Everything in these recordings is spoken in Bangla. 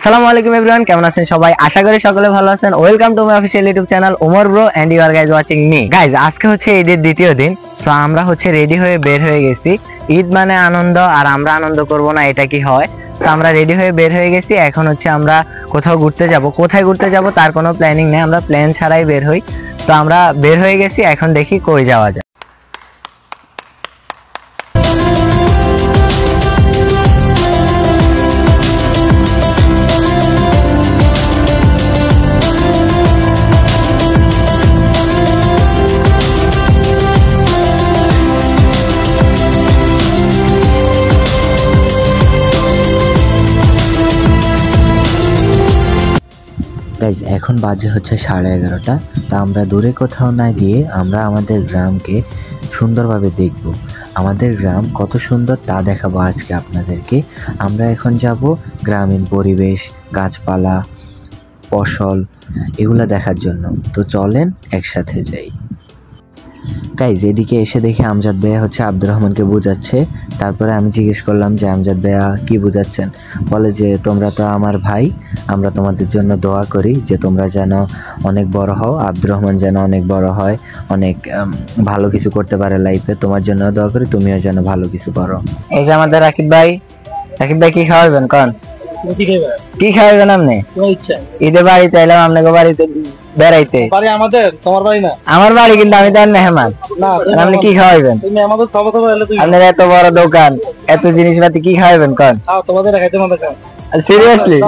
আসসালামু আলাইকুম এভরিওয়ান, কেমন আছেন সবাই? আশা করি সকলে ভালো আছেন। Welcome to my official YouTube channel Omar bro and you are guys watching me. Guys, আজকে হচ্ছে ঈদের দ্বিতীয় দিন। সো আমরা হচ্ছে রেডি হয়ে বের হয়ে গেছি। ঈদ মানে আনন্দ, আর আমরা আনন্দ করব না এটা কি হয়? সো আমরা রেডি হয়ে বের হয়ে গেছি। এখন হচ্ছে আমরা কোথাও ঘুরতে যাব। কোথায় ঘুরতে যাব তার কোনো প্ল্যানিং নেই, আমরা প্ল্যান ছাড়াই বের হই। তো আমরা বের হয়ে গেছি, এখন দেখি কই যাওয়া যায়। গাইজ, এখন বাজে হচ্ছে 11:30। তা আমরা দূরে কোথাও না গিয়ে আমরা আমাদের গ্রামকে সুন্দরভাবে দেখব। আমাদের গ্রাম কত সুন্দর তা দেখাবো আজকে আপনাদেরকে। আমরা এখন যাব গ্রামীণ পরিবেশ, গাছপালা, ফসল এগুলো দেখার জন্য। তো চলেন একসাথে যাই। গাইজ, এদিকে এসে দেখে আমজাদ ভাইয়া হচ্ছে আব্দুর রহমানকে বোঝাচ্ছে। তারপরে আমি জিজ্ঞেস করলাম যে আমজাদ ভাইয়া কি বোঝাচ্ছেন? বলে যে তোমরা তো আমার ভাই, আমরা তোমাদের জন্য দোয়া করি যে তোমরা যেন অনেক বড় হও, আব্দুর রহমান যেন অনেক বড় হয়, অনেক ভালো কিছু করতে পারে লাইফে। তোমার জন্য দোয়া করি, তুমিও যেন ভালো কিছু করো। এই যে আমাদের রাকিব ভাই। রাকিব ভাই কি খাওয়াবেন কোন? কি খাওয়াবেন আপনি? ঈদে বাড়িতে এলাম, আপনাকে বাড়িতে বেড়াইতে। বাড়ি আমাদের, তোমার বাড়ি না। আমার বাড়ি, কিন্তু আমি তার মেহমান। আপনি কি খাওয়াবেন? তুমি আমাদের সব তো বলে তুই। আপনার এত বড় দোকান, এত জিনিসপাতি, কি খাওয়াবেন কোন? তোমাদের খাইতে মত খাও। সিরিয়াসলি?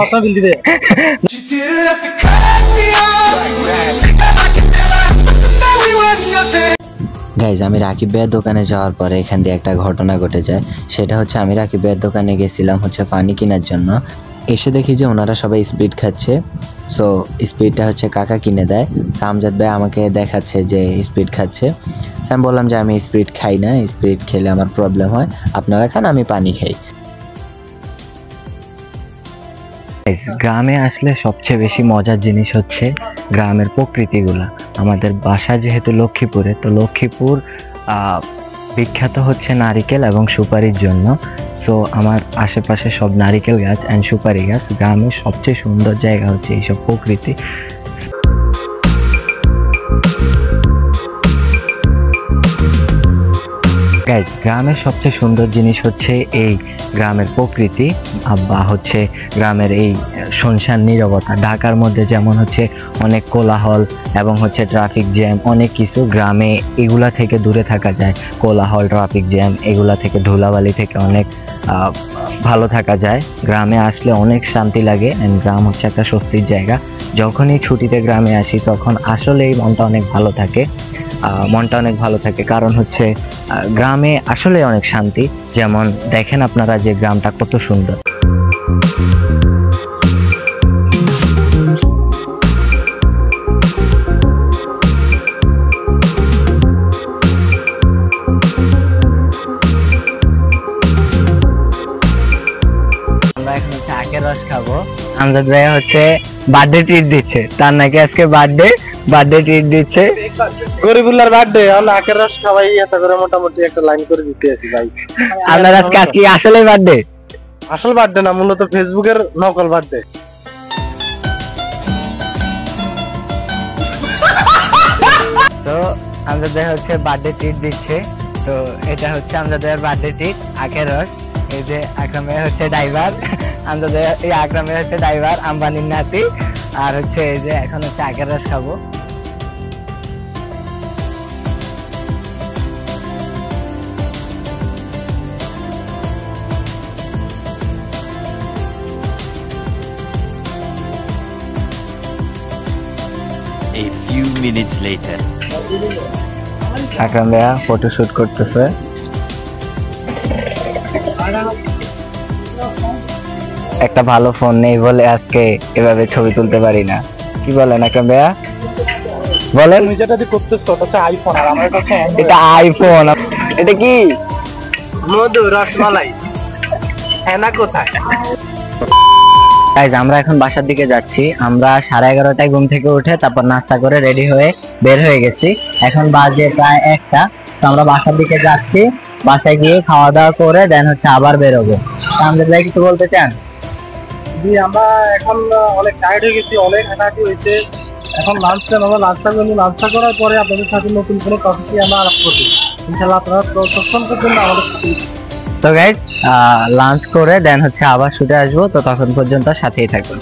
গাইজ, আমি রাকিব ভাইয়ের দোকানে যাওয়ার পরে এখান দিয়ে একটা ঘটনা ঘটে যায়। সেটা হচ্ছে আমি রাকিব ভাইয়ের দোকানে গেছিলাম হচ্ছে পানি কেনার জন্য। এসে দেখি যে ওনারা সবাই স্পিড খাচ্ছে। সো স্পিডটা হচ্ছে কাকা কিনে দেয়। আমজাদ ভাই আমাকে দেখাচ্ছে যে স্পিড খাচ্ছে। আমি বললাম যে আমি স্পিড খাই না, স্পিড খেলে আমার প্রবলেম হয়, আপনারা খান, আমি পানি খাই। গ্রামে আসলে সবচেয়ে বেশি মজার জিনিস হচ্ছে গ্রামের প্রকৃতিগুলা। আমাদের বাসা যেহেতু লক্ষ্মীপুরে, তো লক্ষ্মীপুর বিখ্যাত হচ্ছে নারিকেল এবং সুপারির জন্য। সো আমার আশেপাশে সব নারিকেল গাছ অ্যান্ড সুপারি গাছ। গ্রামের সবচেয়ে সুন্দর জায়গা হচ্ছে এইসব প্রকৃতি। গাইজ, গ্রামের সবচেয়ে সুন্দর জিনিস হচ্ছে এই গ্রামের প্রকৃতি বা হচ্ছে গ্রামের এই শুনশান নীরবতা। ঢাকার মধ্যে যেমন হচ্ছে অনেক কোলাহল এবং হচ্ছে ট্রাফিক জ্যাম, অনেক কিছু, গ্রামে এগুলা থেকে দূরে থাকা যায়। কোলাহল, ট্রাফিক জ্যাম এগুলা থেকে, ধুলাবালি থেকে অনেক ভালো থাকা যায়। গ্রামে আসলে অনেক শান্তি লাগে, অ্যান্ড গ্রাম হচ্ছে একটা স্বস্তির জায়গা। যখনই ছুটিতে গ্রামে আসি তখন আসলেই মনটা অনেক ভালো থাকে। কারণ হচ্ছে গ্রামে আসলে অনেক শান্তি। যেমন দেখেন আপনারা যে গ্রামটা কত সুন্দর। আমরা এখন হচ্ছে আখের রস খাবো। আমজাদ ভাই হচ্ছে বার্থডে ট্রিট দিচ্ছে, তার নাকি আজকে বার্থডে ট্রিট দিচ্ছে। গরিবুল্লাহর বার্থডে, আমরা আখের রস খাওয়াই এত করে মোটামুটি একটা লাইন করে দিতে আছি ভাই। আপনার আজকে আসলে বার্থডে? আসল বার্থডে না, মূলত ফেসবুকের নকল বার্থডে। তো আমজাদ ভাই হচ্ছে বার্থডে ট্রিট দিচ্ছে। তো এটা হচ্ছে আমজাদ ভাইয়ের বার্থডে ট্রিট, আখের রস। এই যে আকরাম ভাই হচ্ছে ড্রাইভার, আমজাদ ভাই, এই আকরাম ভাই হচ্ছে ড্রাইভার, আম্বানির নাতি। আর হচ্ছে এই যে এখন হচ্ছে আখের রস খাবো। A few minutes later. আকরাম ভাইয়া ফটো শুট করতেছে। একটা ভালো ফোন নেই বলে আজকে এভাবে ছবি তুলতে পারি না। কি বলেন আকরাম ভাইয়া? বলেন। তুমি যেটা করতেছো ওটা হচ্ছে আইফোন, আর আমার কাছে এটা আইফোন। এটা কি? মধু, রসমালাই। হেনা কোথায়? গাইজ, আমরা এখন বাসার দিকে যাচ্ছি। আমরা 11:30টায় ঘুম থেকে উঠে তারপর নাস্তা করে রেডি হয়ে বের হয়ে গেছি। এখন বাজে প্রায় 1টা। তো আমরা বাসার দিকে যাচ্ছি। বাসায় গিয়ে খাওয়া দাওয়া করে দেন হচ্ছে আবার বেরোবো। আমজাদ ভাই কিছু বলতে চান? জি আমরা এখন অনেক টায়ার্ড হয়ে গেছি, অনেক হাঁটাহাঁটি হয়েছে। এখন লাঞ্চ টাইম, আমরা লাঞ্চটা করার পরে আপনাদের সাথে নতুন কোনো টপিক নিয়ে আমরা আলাপ করবো ইনশাআল্লাহ। আপনারা ততক্ষণ পর্যন্ত আমাদের সাথে। তো গাইজ লাঞ্চ করে দেন হচ্ছে আবার শুটে আসবো, তো তখন পর্যন্ত সাথেই থাকবেন।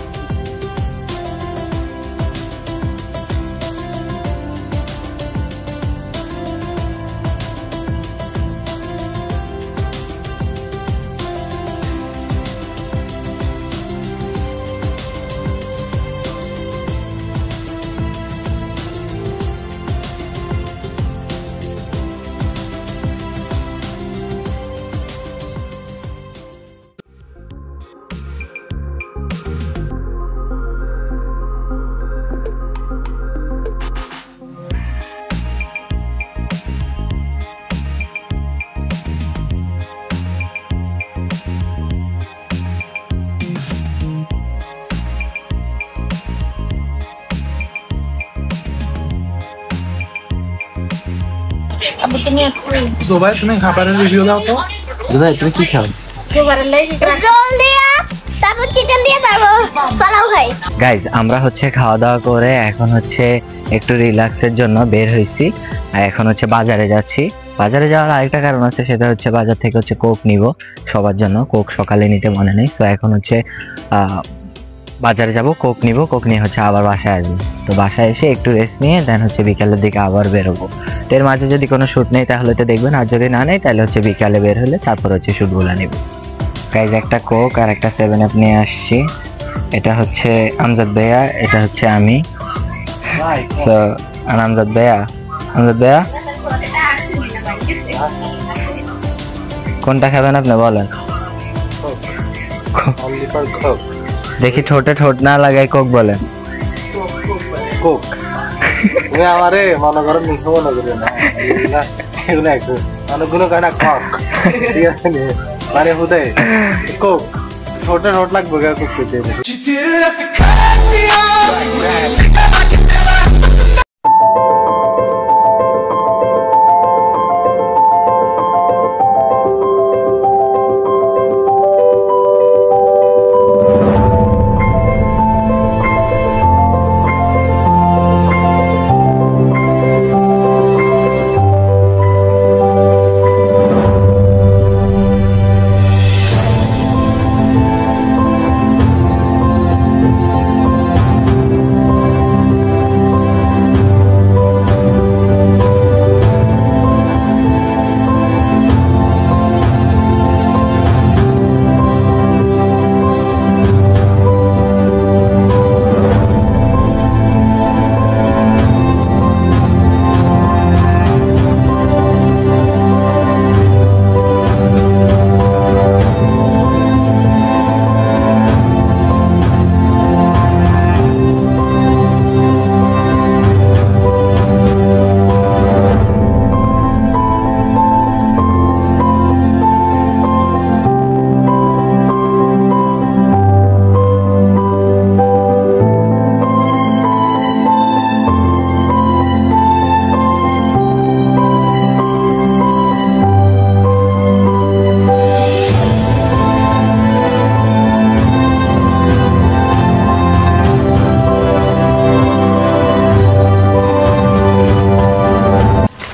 তো ভাই তুমি খাবারের রিভিউ দাও তো। ভাই তুমি কি খাও? রোল দিয়া, তারপর চিকেন দিয়ে, তারপর পোলাও খাই। গাইজ আমরা হচ্ছে খাওয়া দাওয়া করে এখন হচ্ছে একটু রিল্যাক্সের জন্য বের হয়েছি, আর এখন হচ্ছে বাজারে যাচ্ছি। বাজারে যাওয়ার আরেকটা কারণ আছে, সেটা হচ্ছে বাজার থেকে হচ্ছে কোক নিব সবার জন্য। কোক সকালে নিতে মনে নেই, সো এখন হচ্ছে বাজারে যাব, কোক নিব, কোক নিয়ে হচ্ছে আবার বাসায় আসবো। তো বাসায় এসে একটু রেস্ট নিয়ে দেন হচ্ছে বিকালের দিকে আবার বেরোবো। তো এর মাঝে যদি কোনো শ্যুট নেই তাহলে তো দেখবেন, আর যদি না নেই তাহলে হচ্ছে বিকালে বের হলে তারপর হচ্ছে শ্যুটগুলো নেব। গাইজ একটা কোক আর একটা 7 আপ নিয়ে আসছি। এটা হচ্ছে আমজাদ ভাইয়া, এটা হচ্ছে আমি। সো আমজাদ ভাইয়া, কোনটা খাবেন আপনি বলেন? দেখি ঠোঁটে ঠোঁট না লাগাই কোক বলেন। কোক আমারে মনে করেন মিঠো মনে করি না, এগুলো একটু অনেকগুলো গানা কক ঠিক আছে মানে হুদাই কোক ঠোঁটে ঠোঁট লাগবে কোক খেতে।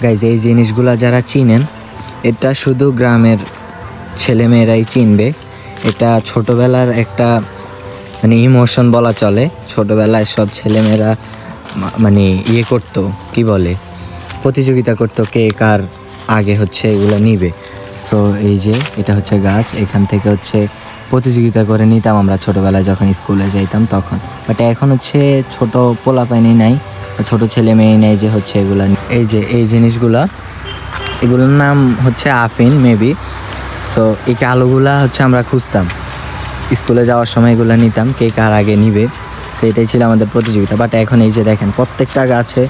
গাইজ এই জিনিসগুলা যারা চিনেন, এটা শুধু গ্রামের ছেলেমেয়েরাই চিনবে। এটা ছোটবেলার একটা মানে ইমোশন বলা চলে। ছোটবেলায় সব ছেলেমেয়েরা মানে ইয়ে করতো, কি বলে, প্রতিযোগিতা করতো কে কার আগে হচ্ছে এগুলো নিবে। সো এই যে এটা হচ্ছে গাছ, এখান থেকে হচ্ছে প্রতিযোগিতা করে নিতাম আমরা ছোটোবেলায় যখন স্কুলে যাইতাম তখন। বাট এখন হচ্ছে ছোট পোলাপাইনি নাই, ছোট ছেলে মেয়ে নেই যে হচ্ছে এগুলা। এই যে এই জিনিসগুলা, এগুলোর নাম হচ্ছে আফিন মেবি। সো এই আলুগুলা হচ্ছে আমরা খুঁজতাম, স্কুলে যাওয়ার সময় এগুলো নিতাম, কে কার আগে নিবে, সেটাই ছিল আমাদের প্রতিযোগিতা। বাট এখন এই যে দেখেন প্রত্যেকটা গাছে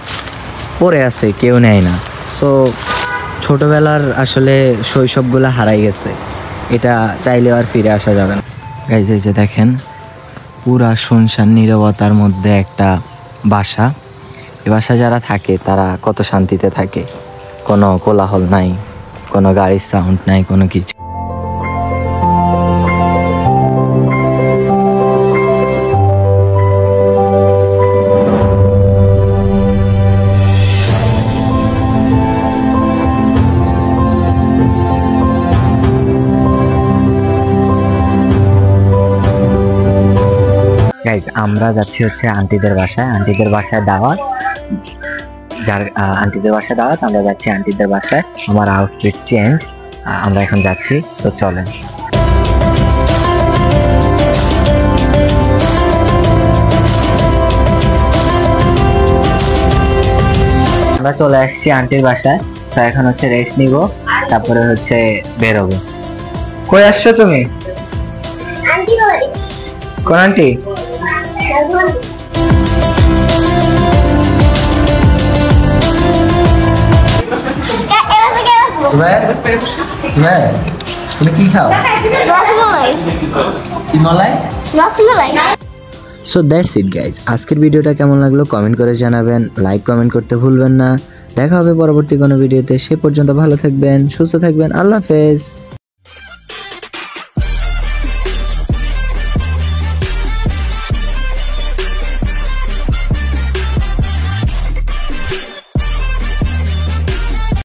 পড়ে আছে, কেউ নেয় না। সো ছোটোবেলার আসলে শৈশবগুলো হারাই গেছে, এটা চাইলেও আর ফিরে আসা যাবে না। গাইজ এই যে দেখেন পুরা শুনশান নীরবতার মধ্যে একটা বাসা। এই বাসা যারা থাকে তারা কত শান্তিতে থাকে, কোনো কোলাহল নাই, কোনো গাড়ির সাউন্ড নাই, কোনো কিছু। আমরা যাচ্ছি হচ্ছে আন্টিদের বাসায়। আন্টিদের বাসায় দাওয়াত, যার আন্টিদের বাসায় দাওয়াত, আমরা যাচ্ছি আন্টিদের বাসায়। আমার আউটফিট চেঞ্জ, আমরা এখন যাচ্ছি, তো চলেন। আমরা চলে আসছি আন্টির বাসায়, তো এখন হচ্ছে রেস্ট নিব, তারপরে হচ্ছে বেরোবো। কই আসছো তুমি? আন্টি কই? কোন আন্টি? তুমি কি খাও? রসমালাই। কি মলাই? Rasmalai. So that's it guys, আজকের ভিডিওটা কেমন লাগলো কমেন্ট করে জানাবেন, লাইক কমেন্ট করতে ভুলবেন না। দেখা হবে পরবর্তী কোনো ভিডিওতে, সে পর্যন্ত ভালো থাকবেন, সুস্থ থাকবেন, আল্লাহ হাফেজ।